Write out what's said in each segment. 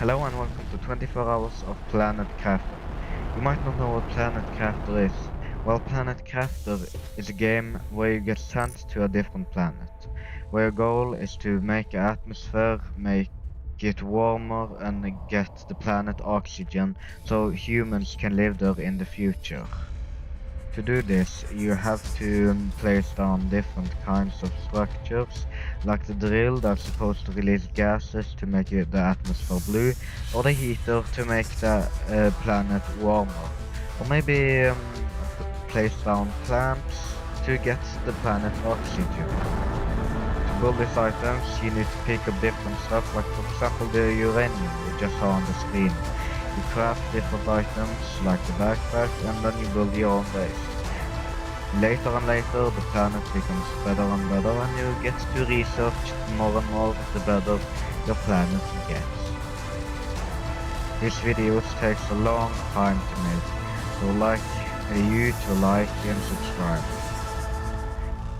Hello and welcome to 24 Hours of Planet Crafter. You might not know what Planet Crafter is. Well, Planet Crafter is a game where you get sent to a different planet, where your goal is to make an atmosphere, make it warmer, and get the planet oxygen so humans can live there in the future. To do this, you have to place down different kinds of structures, like the drill that's supposed to release gases to make the atmosphere blue, or the heater to make the planet warmer. Or maybe place down plants to get the planet oxygen. To build these items, you need to pick up different stuff, like for example the uranium you just saw on the screen. You craft different items, like the backpack, and then you build your own base. Later and later, the planet becomes better and better, and you get to research more and more the better your planet gets. These videos takes a long time to make, so you to like and subscribe.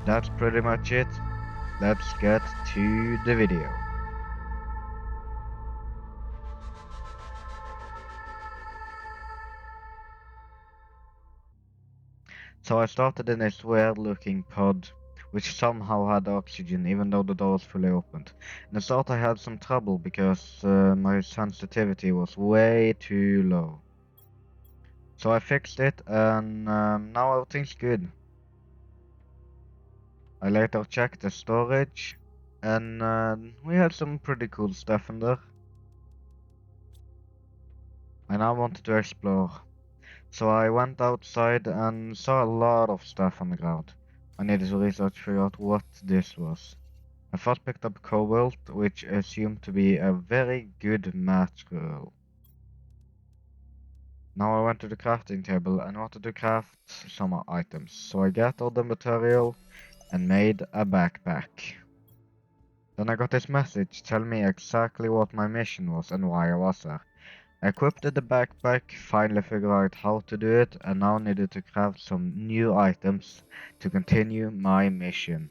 That's pretty much it. Let's get to the video. So I started in this weird looking pod, which somehow had oxygen even though the door was fully opened. In the start I had some trouble because my sensitivity was way too low. So I fixed it and now everything's good. I later checked the storage and we had some pretty cool stuff in there. I now wanted to explore. So I went outside and saw a lot of stuff on the ground. I needed to research to figure out what this was. I first picked up cobalt, which assumed to be a very good material. Now I went to the crafting table and wanted to craft some items, so I gathered the material and made a backpack. Then I got this message telling me exactly what my mission was and why I was there. I equipped the backpack, finally figured out how to do it, and now needed to craft some new items to continue my mission.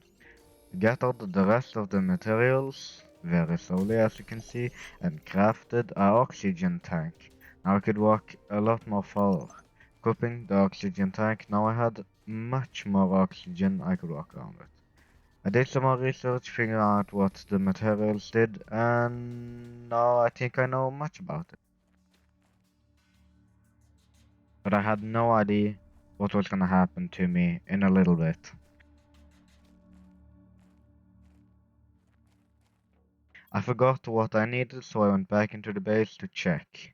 Gathered the rest of the materials, very slowly as you can see, and crafted an oxygen tank. Now I could walk a lot more farther. Equipping the oxygen tank, now I had much more oxygen I could walk around with. I did some more research, figuring out what the materials did, and now I think I know much about it. But I had no idea what was gonna happen to me in a little bit. I forgot what I needed, so I went back into the base to check.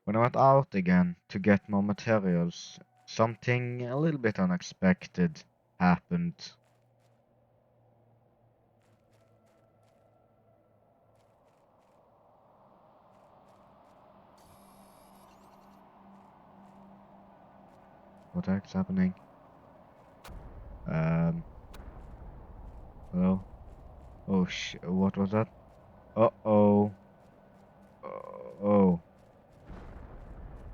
When I went out again to get more materials, something a little bit unexpected happened. What the heck's happening? Hello? Oh what was that? Uh-oh. Oh.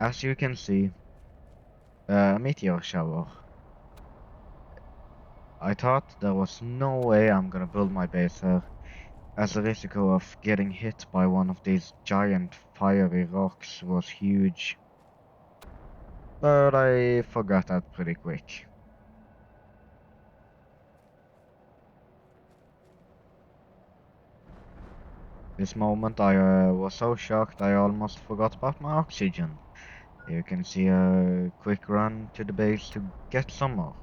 As you can see, a meteor shower. I thought there was no way I'm gonna build my base here, as the risk of getting hit by one of these giant fiery rocks was huge. But I forgot that pretty quick. This moment I was so shocked I almost forgot about my oxygen. You can see a quick run to the base to get some more.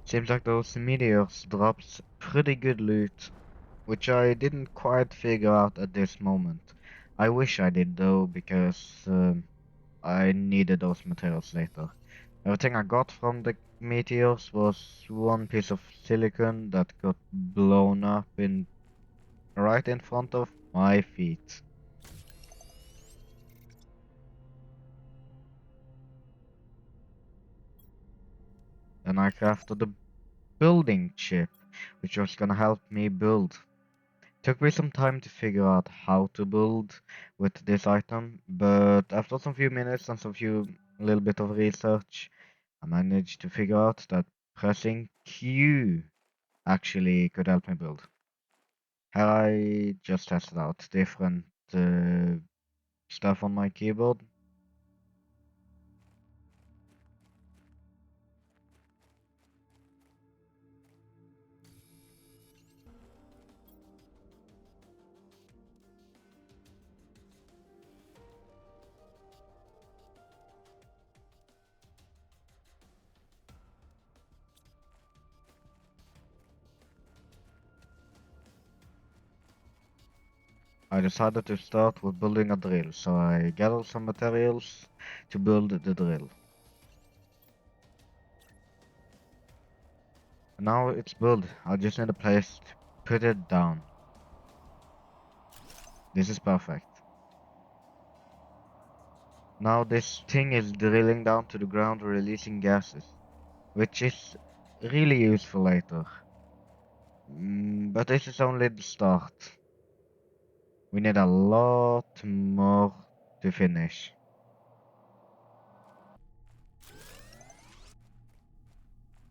Seems like those meteors dropped pretty good loot, which I didn't quite figure out at this moment. I wish I did though, because I needed those materials later. Everything I got from the meteors was one piece of silicon that got blown up in right in front of my feet. Then I crafted the building chip, which was gonna help me build. Took me some time to figure out how to build with this item, but after some few minutes and some few little bit of research, I managed to figure out that pressing Q actually could help me build. Here I just tested out different stuff on my keyboard. I decided to start with building a drill, so I gathered some materials to build the drill. Now it's built, I just need a place to put it down. This is perfect. Now this thing is drilling down to the ground, releasing gases, which is really useful later. But this is only the start. We need a lot more to finish.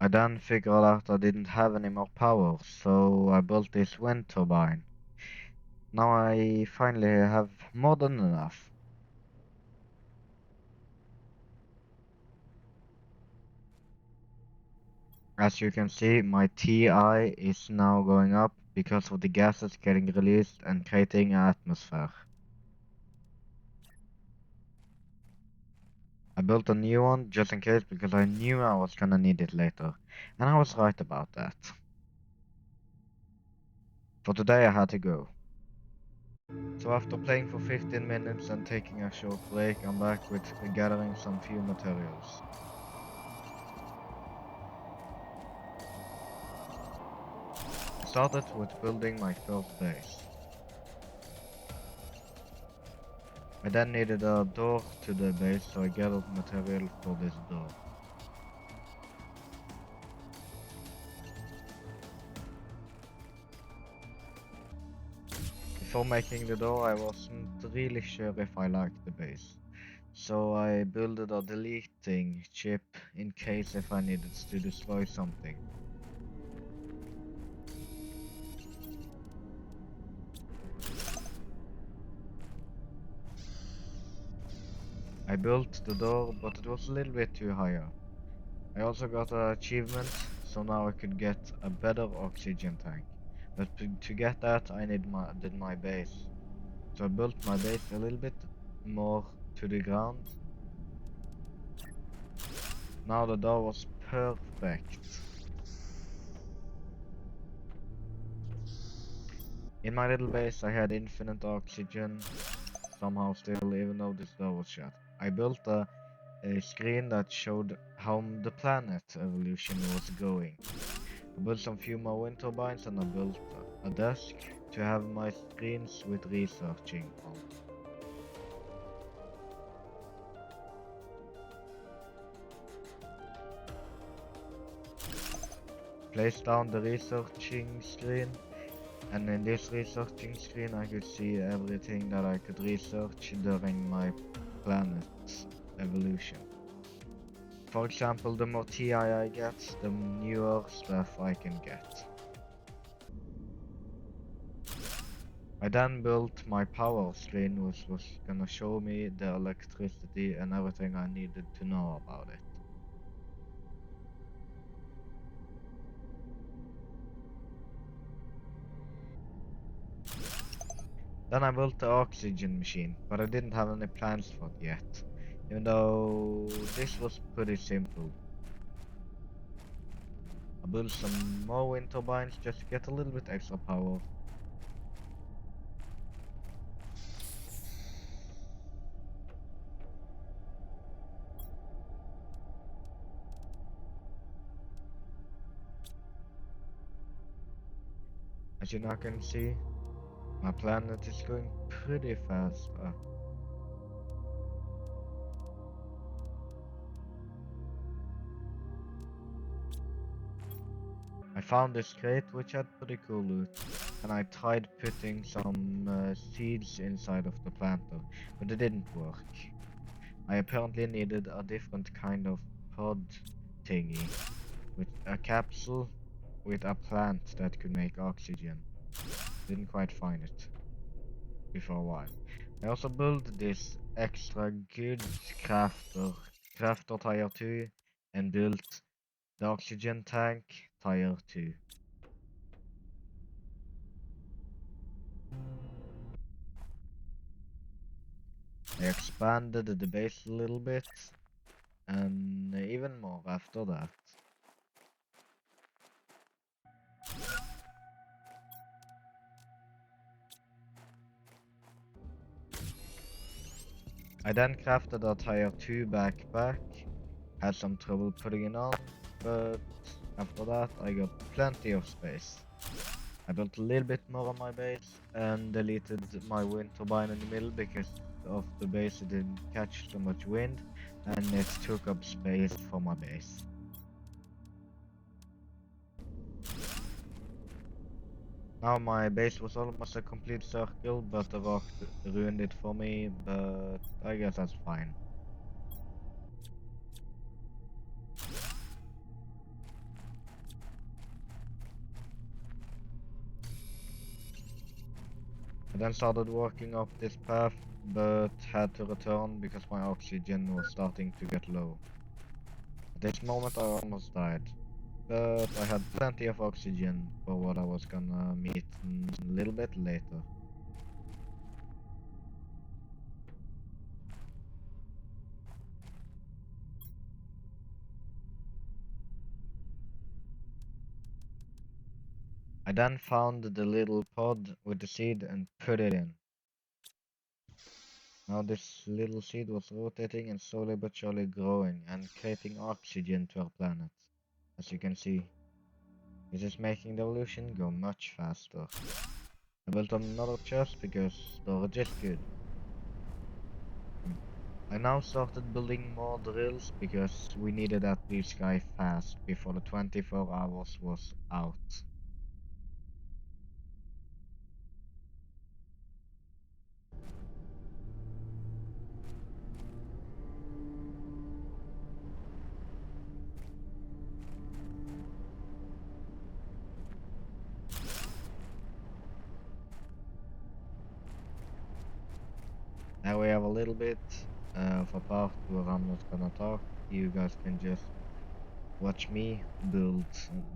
I then figured out I didn't have any more power, so I built this wind turbine. Now I finally have more than enough. As you can see, my TI is now going up because of the gases getting released and creating an atmosphere. I built a new one just in case because I knew I was gonna need it later, and I was right about that. For today I had to go. So after playing for 15 minutes and taking a short break, I'm back with gathering some few materials. I started with building my first base. I then needed a door to the base, so I gathered material for this door. Before making the door, I wasn't really sure if I liked the base, so I built a deleting chip in case if I needed to destroy something. I built the door, but it was a little bit too high up. I also got an achievement, so now I could get a better oxygen tank. But to get that, I did my base. So I built my base a little bit more to the ground. Now the door was perfect. In my little base I had infinite oxygen, somehow still, even though this door was shut. I built a screen that showed how the planet evolution was going. I built some few more wind turbines and I built a desk to have my screens with researching on. Place down the researching screen, and in this researching screen I could see everything that I could research during my planet's evolution. For example, the more TI I get, the newer stuff I can get. I then built my power screen, which was gonna show me the electricity and everything I needed to know about it. Then I built the oxygen machine, but I didn't have any plans for it yet, even though this was pretty simple. I built some more wind turbines just to get a little bit extra power. As you now can see, My planet is going pretty fast. I found this crate which had pretty cool loot, and I tried putting some seeds inside of the planter, but it didn't work. I apparently needed a different kind of pod thingy, with a capsule with a plant that could make oxygen. Didn't quite find it before a while. I also built this extra good crafter tier 2, and built the oxygen tank tier 2. I expanded the base a little bit, and even more after that. I then crafted a tier 2 backpack, had some trouble putting it on, but after that I got plenty of space. I built a little bit more on my base and deleted my wind turbine in the middle because of the base it didn't catch so much wind and it took up space for my base. Now my base was almost a complete circle, but the rock ruined it for me, but I guess that's fine. I then started walking up this path, but had to return because my oxygen was starting to get low. At this moment I almost died, but I had plenty of oxygen for what I was gonna meet a little bit later. I then found the little pod with the seed and put it in. Now this little seed was rotating and slowly but surely growing and creating oxygen to our planet. As you can see, this is making the evolution go much faster. I built another chest because storage is good. I now started building more drills because we needed that blue sky fast before the 24 hours was out. Now we have a little bit of a part where I'm not gonna talk. You guys can just watch me build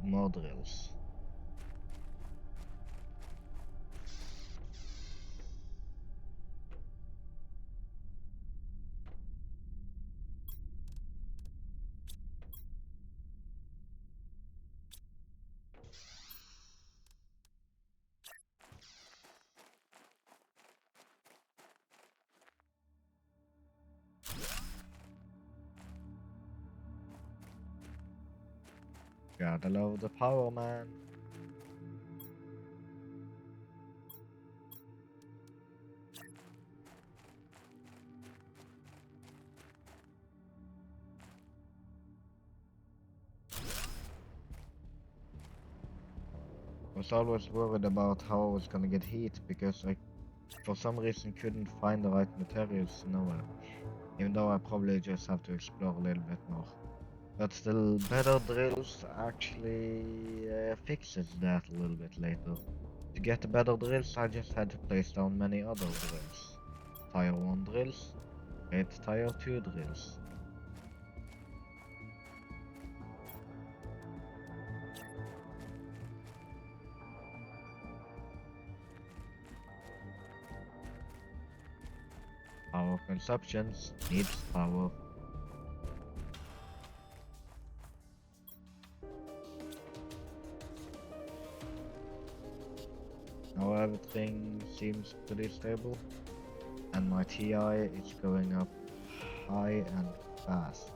more drills. Gotta love the power, man. I was always worried about how I was gonna get heat because I, for some reason, couldn't find the right materials nowhere. Even though I probably just have to explore a little bit more. But still, better drills actually fixes that a little bit later. To get the better drills, I just had to place down many other drills. Tier 1 drills, and Tier 2 drills. Power consumptions needs power. Now everything seems pretty stable, and my TI is going up high and fast.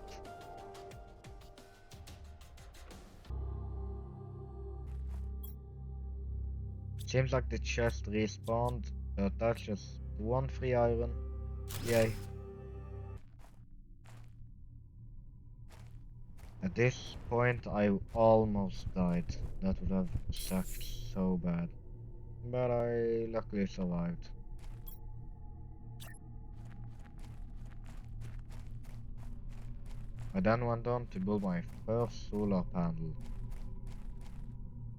Seems like the chest respawned, but that's just one free iron. Yay. At this point I almost died. That would have sucked so bad. But I luckily survived. I then went on to build my first solar panel.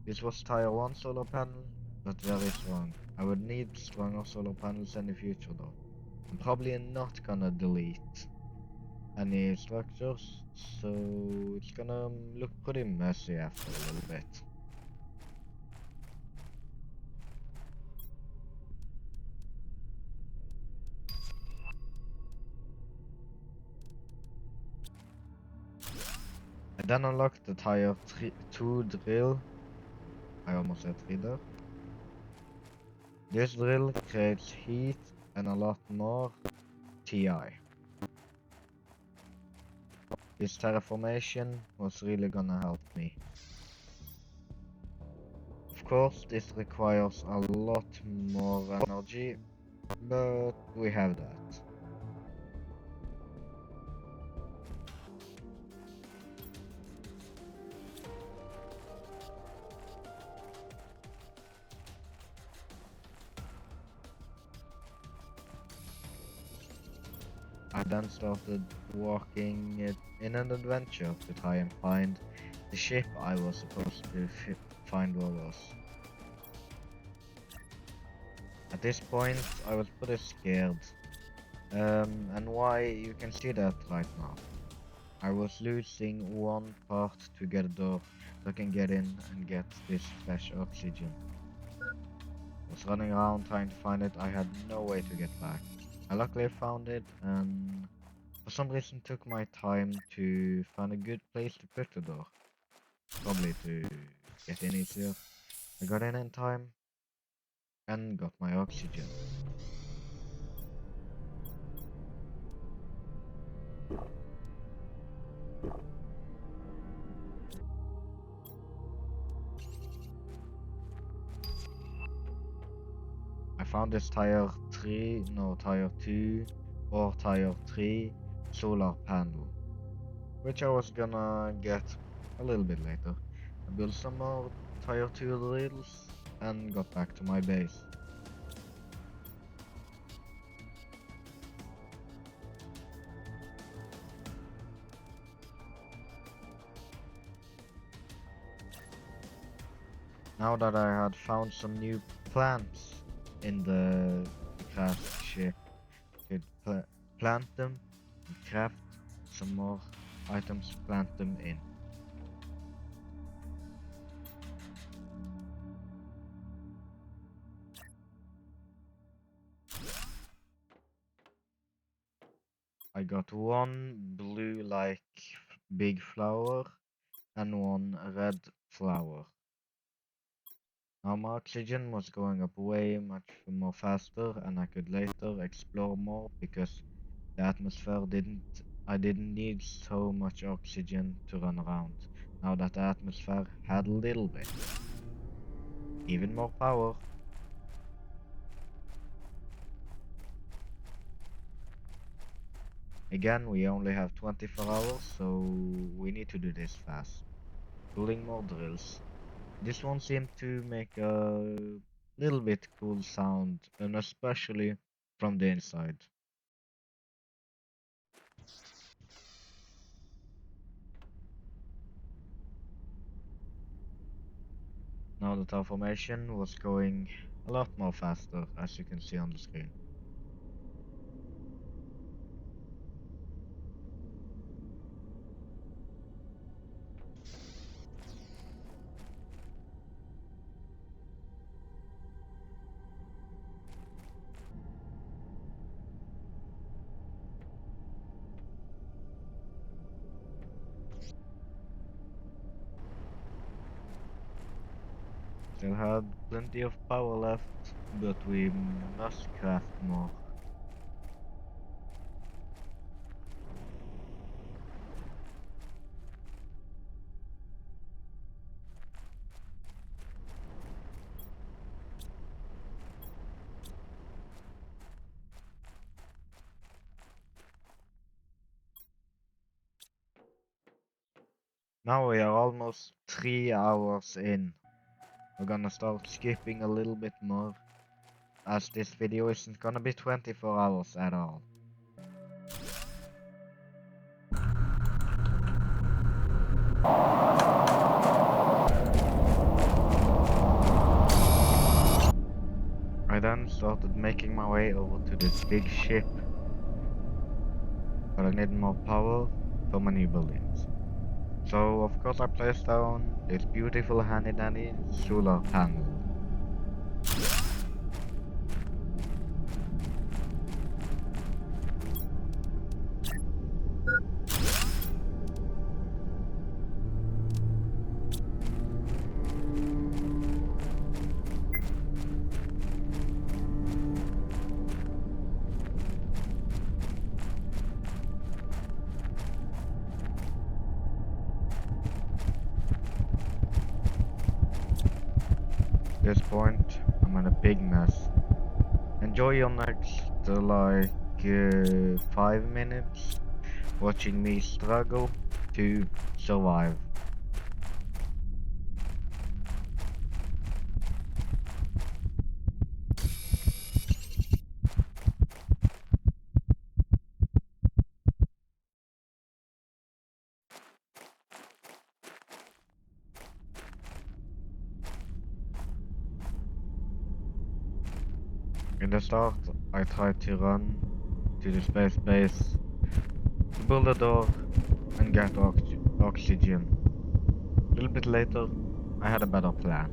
This was tier 1 solar panel, but very strong. I would need stronger solar panels in the future though. I'm probably not gonna delete any structures, so it's gonna look pretty messy after a little bit. I then unlocked the tier 2 drill. I almost said 3 there. This drill creates heat and a lot more TI. This terraformation was really gonna help me. Of course, this requires a lot more energy, but we have that. I then started walking in an adventure to try and find the ship I was supposed to find where was. At this point, I was pretty scared. And why, you can see that right now. I was losing one part to get a door so I can get in and get this fresh oxygen. I was running around trying to find it, I had no way to get back. I luckily found it and for some reason took my time to find a good place to put the door. Probably to get in easier. I got in time and got my oxygen. I found this tier 2 or tier 3 solar panel, which I was gonna get a little bit later. I built some more tier 2 drills and got back to my base. Now that I had found some new plants in the craft ship, I could plant them and craft some more items to plant them in. I got one blue like big flower and one red flower. Now my oxygen was going up way much more faster and I could later explore more because the atmosphere I didn't need so much oxygen to run around. Now that the atmosphere had a little bit. Even more power. Again, we only have 24 hours, so we need to do this fast. Building more drills. This one seemed to make a little bit cool sound, and especially from the inside. Now the transformation was going a lot more faster, as you can see on the screen. Still had plenty of power left, but we must craft more. Now we are almost 3 hours in. We're gonna start skipping a little bit more, as this video isn't gonna be 24 hours at all. I then started making my way over to this big ship, but I needed more power for my new buildings. So of course I placed down this beautiful handy dandy solar panel. At this point, I'm in a big mess. Enjoy your next 5 minutes watching me struggle to survive. In the start, I tried to run to the space base, build a door, and get oxygen. A little bit later, I had a better plan.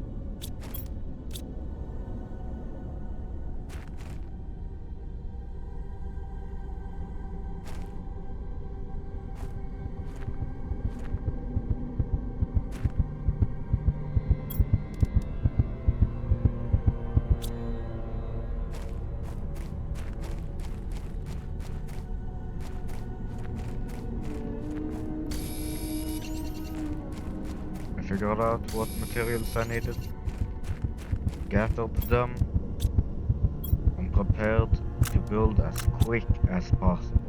I figured out what materials I needed, gathered them, and prepared to build as quick as possible.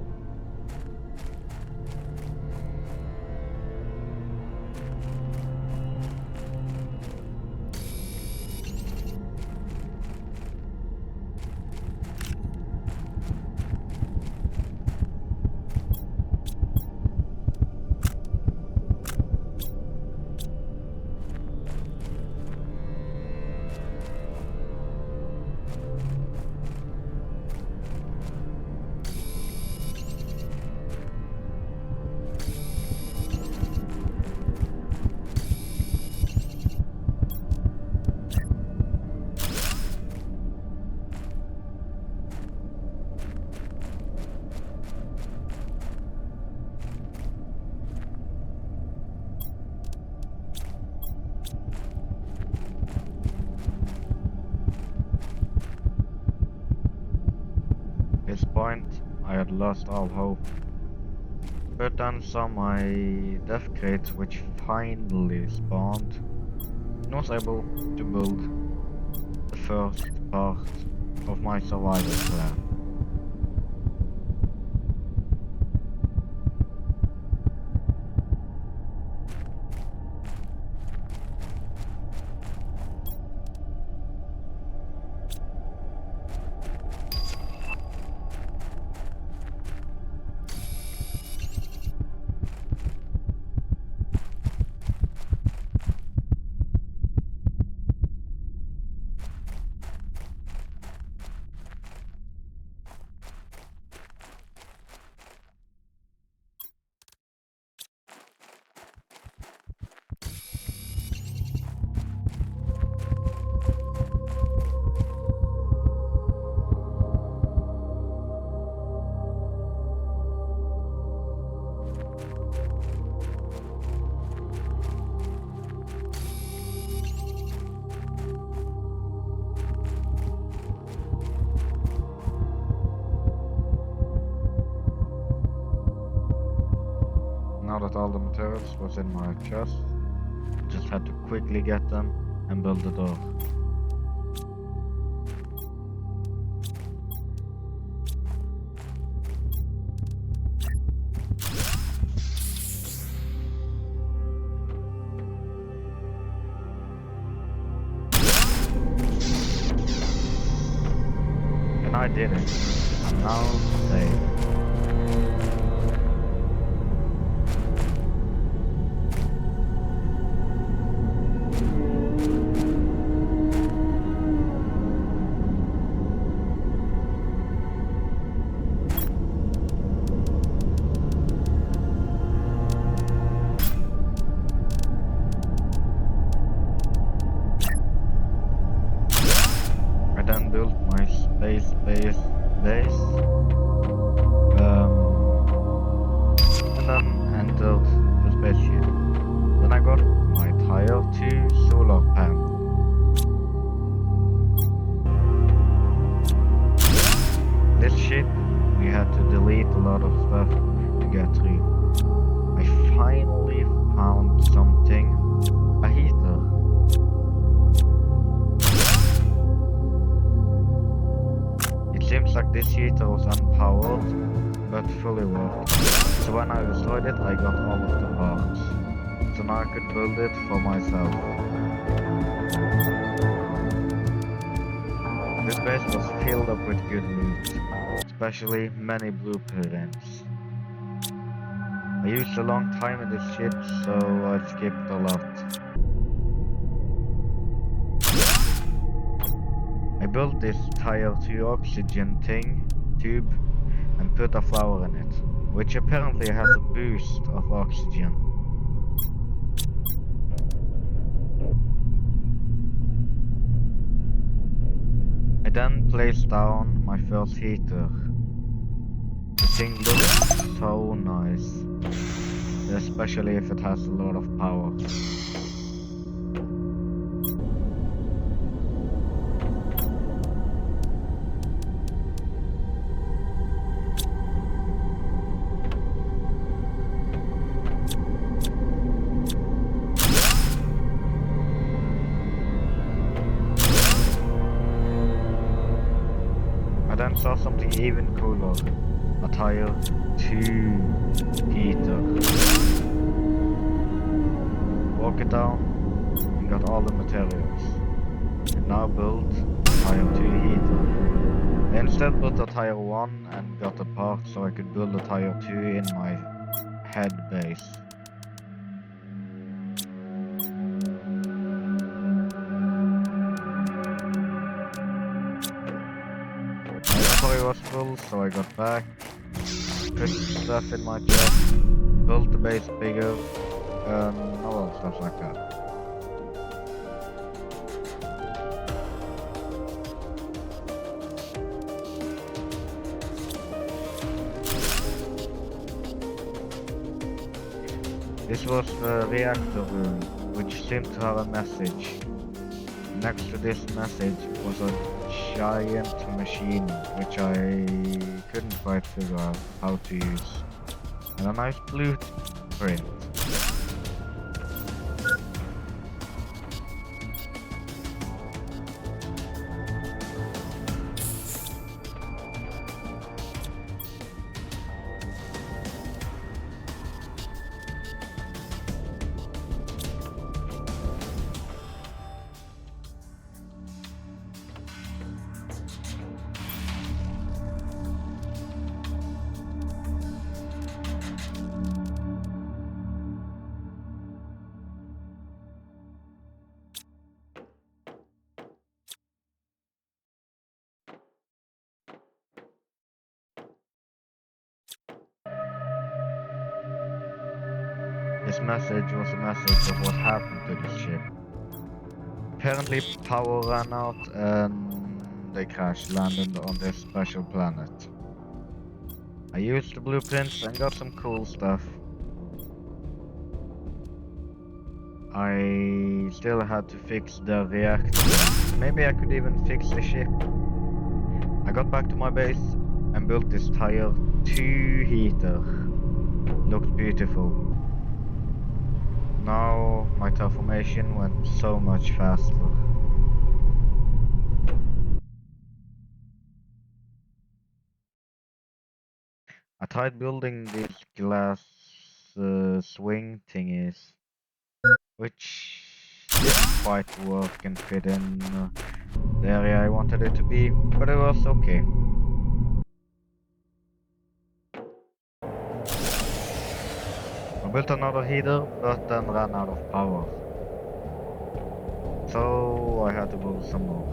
At this point, I had lost all hope. But then saw my death crates which finally spawned, and was able to build the first part of my survival plan. Now that all the materials was in my chest, just had to quickly get them and build the door. And I did it. I'm now safe. I then built my space base, and then entered the spaceship. Then I got my Tier 2 solar panel. This ship, we had to delete a lot of stuff to get through. I finally found something, a heater. It seems like this heater was unpowered, but fully worked. So when I destroyed it, I got all of the parts. So now I could build it for myself. This base was filled up with good loot, especially many blueprints. I used a long time in this ship, so I skipped a lot. I built this Tier 2 oxygen tube and put a flower in it, which apparently has a boost of oxygen. I then placed down my first heater. The thing looks so nice, especially if it has a lot of power. I then saw something even cooler, a Tier 2 heater. Walk it down and got all the materials. And now built Tier 2 heater. I instead built a Tier 1 and got a part so I could build a Tier 2 in my head base. My inventory was full, so I got back, put stuff in my chest, built the base bigger, and all stuff like that. This was the reactor room, which seemed to have a message. Next to this message was a giant machine, which I couldn't quite figure out how to use. And a nice blueprint. This message was a message of what happened to the ship. Apparently power ran out and they crash landed on this special planet. I used the blueprints and got some cool stuff. I still had to fix the reactor. Maybe I could even fix the ship. I got back to my base and built this Tier 2 heater. Looked beautiful. Now my terraformation went so much faster. I tried building these glass swing thingies, which didn't quite work and fit in the area I wanted it to be, but it was okay. built another heater, but then ran out of power. So I had to build some more.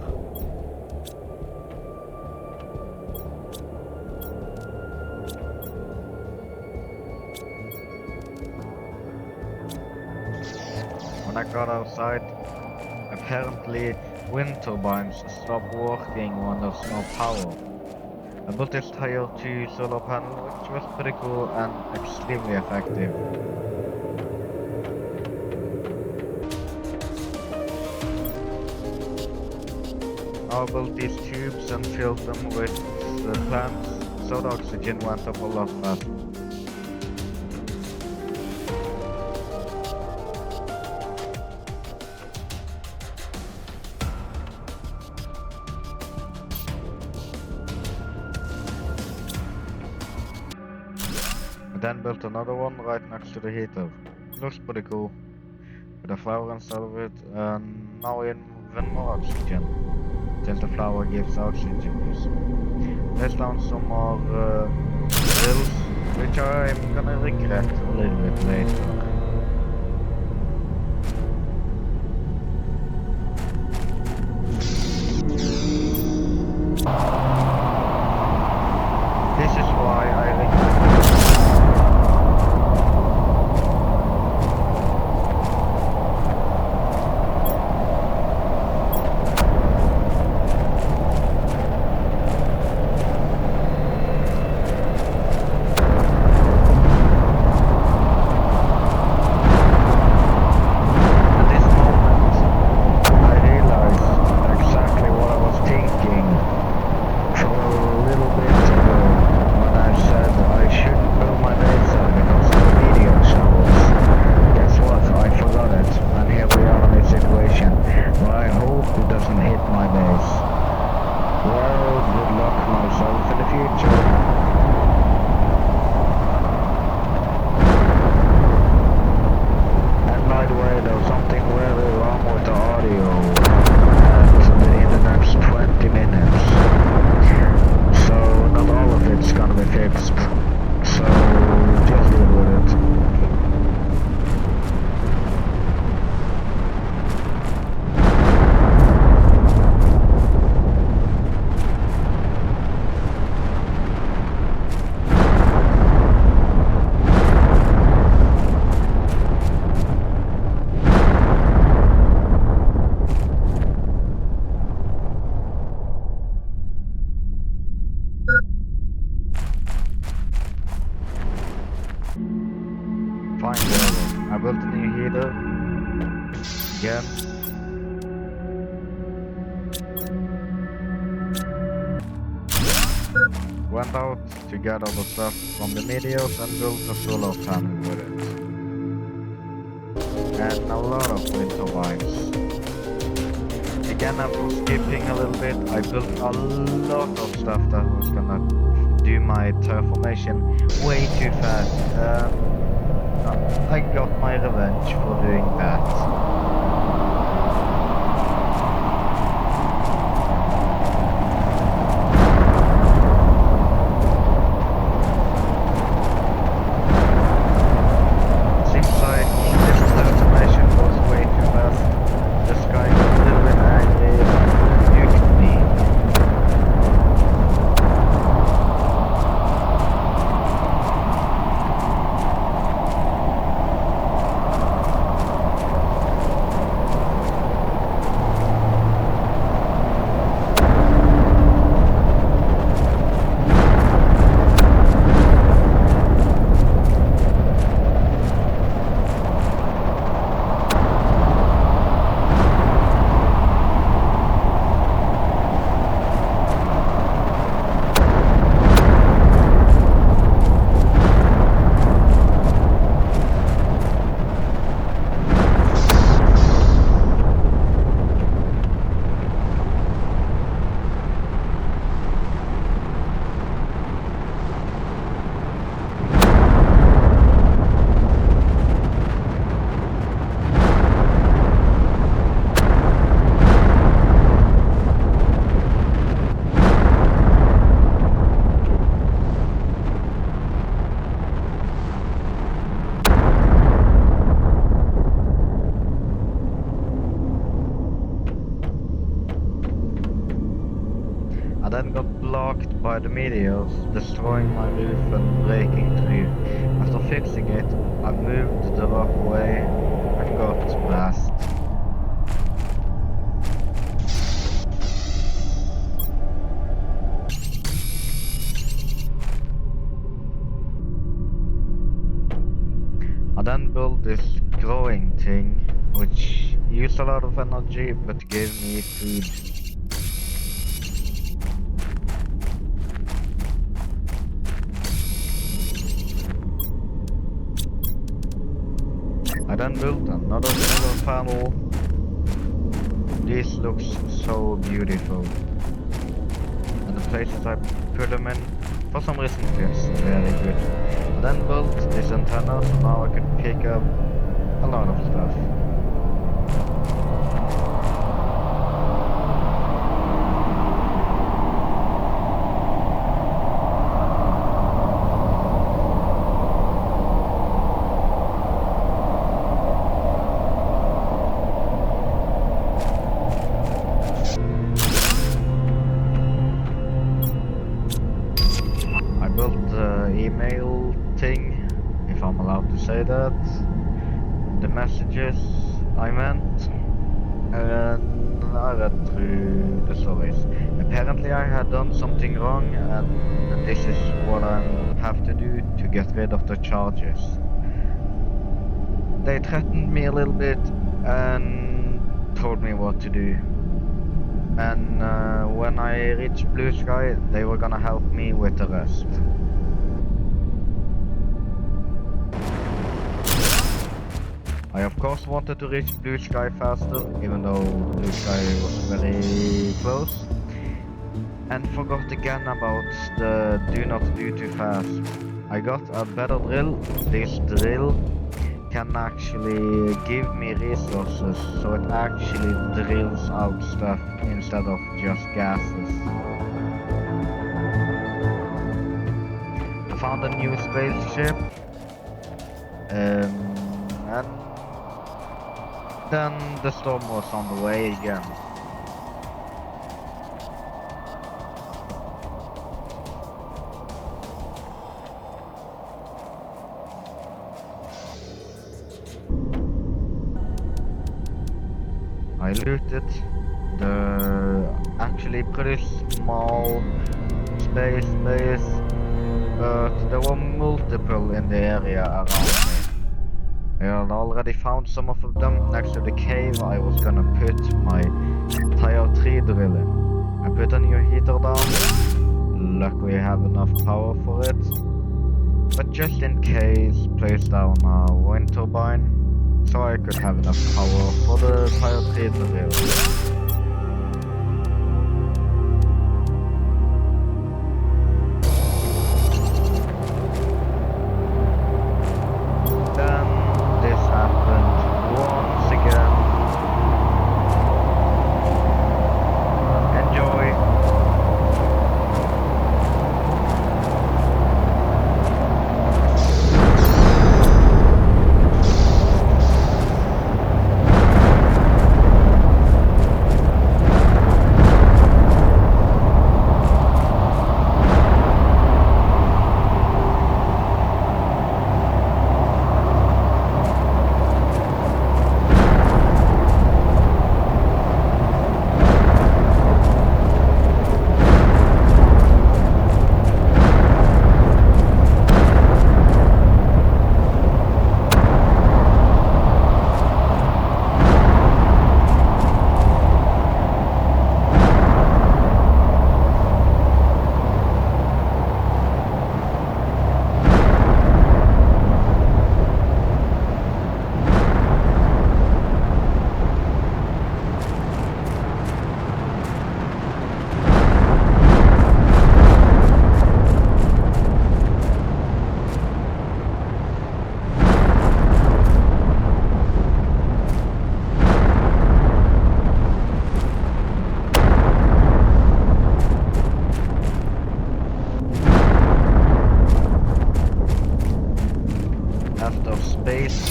When I got outside, apparently wind turbines stop working when there's no power. I built this tier 2 solar panel, which was pretty cool and extremely effective. I built these tubes and filled them with the plants, so the oxygen went up a lot faster. I then built another one right next to the heater. Looks pretty cool. With a flower inside of it, and now even more oxygen. Since the flower gives oxygen boost. Let's down some more drills, which I'm gonna regret a little bit later. This is why I regret. I built a new heater again. Went out to get all the stuff from the meteors and built a solar panel with it. And a lot of wind turbines. Again, after skipping a little bit, I built a lot of stuff that was gonna do my terraformation way too fast. I got my revenge for doing that. got blocked by the meteors, destroying my roof and breaking through. After fixing it, I moved the rock away and got past. I then built this growing thing, which used a lot of energy but gave me food. I then built another solar panel. This looks so beautiful. And the places I put them in, for some reason, feels very good. I then built this antenna, so now I can pick up a lot of stuff. I built the email thing, if I'm allowed to say that, the messages I meant, and I read through the stories. Apparently I had done something wrong, and this is what I have to do to get rid of the charges. They threatened me a little bit and told me what to do. And when I reached Blue Sky, they were gonna help me with the rest. I of course wanted to reach Blue Sky faster, even though Blue Sky was very close. And forgot again about the do not do too fast. I got a better drill. This drill can actually give me resources, so it actually drills out stuff instead of just gases. I found a new spaceship, and then the storm was on the way again. I looted the actually pretty small space base, but there were multiple in the area around me. I had already found some of them next to the cave I was gonna put my Tier 3 drill in. I put a new heater down, luckily I have enough power for it, but just in case placed down a wind turbine so I could have enough power for the Tier 3 drill.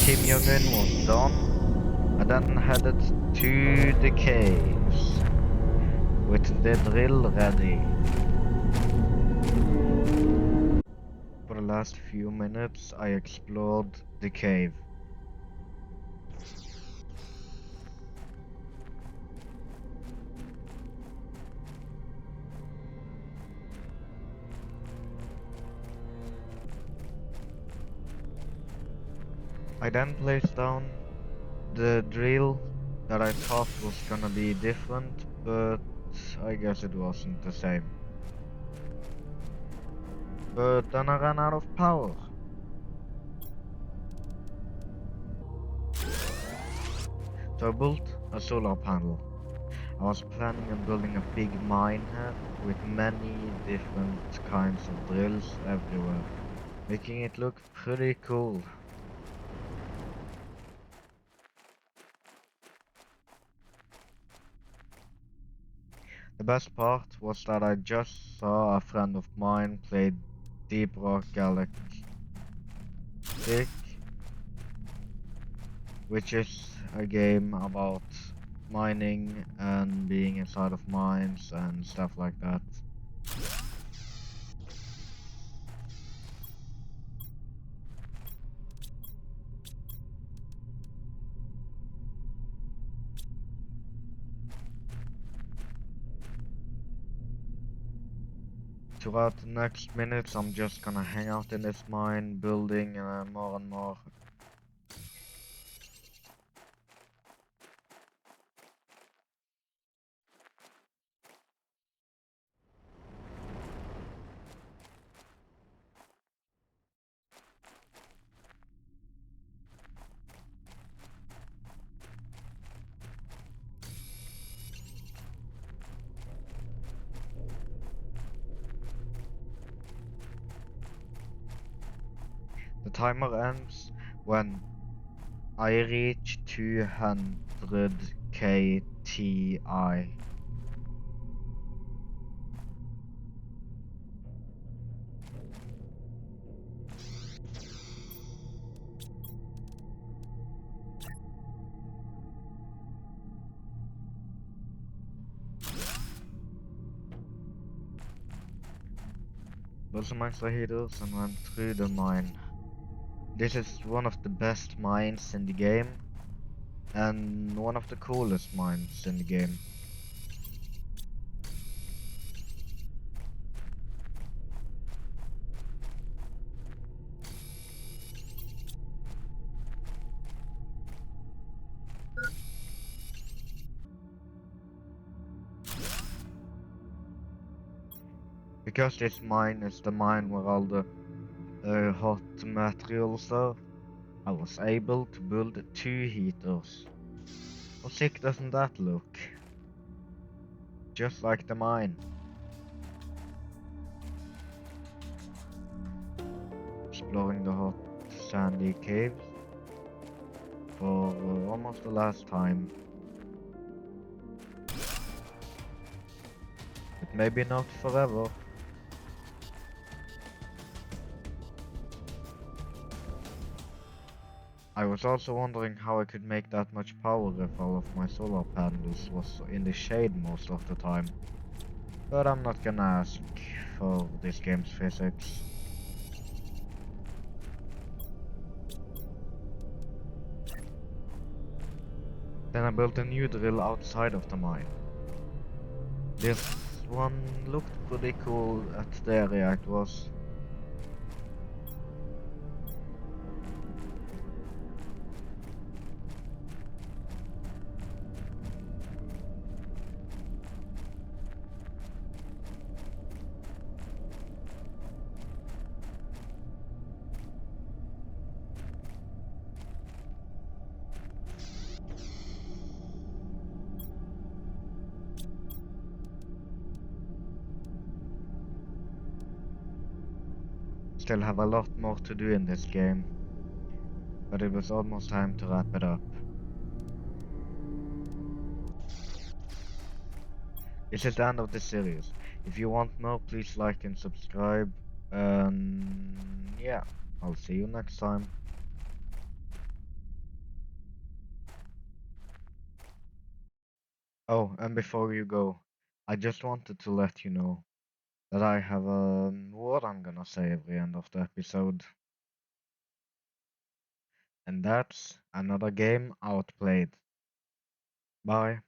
Kim Jong-un was done, I then headed to the caves with the drill ready. last few minutes I explored the cave. I then placed down the drill that I thought was gonna be different, but I guess it wasn't the same. But then I ran out of power. So I built a solar panel. I was planning on building a big mine here with many different kinds of drills everywhere, making it look pretty cool. The best part was that I just saw a friend of mine play Deep Rock Galactic, which is a game about mining and being inside of mines and stuff like that. Throughout the next minutes, I'm just gonna hang out in this mine, building more and more. The timer ends when I reach 200 KTI. Built some extra heaters and went through the mine. This is one of the best mines in the game, and one of the coolest mines in the game. Because this mine is the mine where all the hot materials are, I was able to build 2 heaters. How sick doesn't that look? Just like the mine. Exploring the hot sandy caves for almost the last time. But maybe not forever. I was also wondering how I could make that much power if all of my solar panels was in the shade most of the time. But I'm not gonna ask for this game's physics. Then I built a new drill outside of the mine. This one looked pretty cool at the area it was. Still have a lot more to do in this game, but it was almost time to wrap it up. This is the end of the series. If you want more, please like and subscribe. Yeah, I'll see you next time. Oh, and before you go, I just wanted to let you know that I have a word I'm gonna say every end of the episode. And that's another game outplayed. Bye.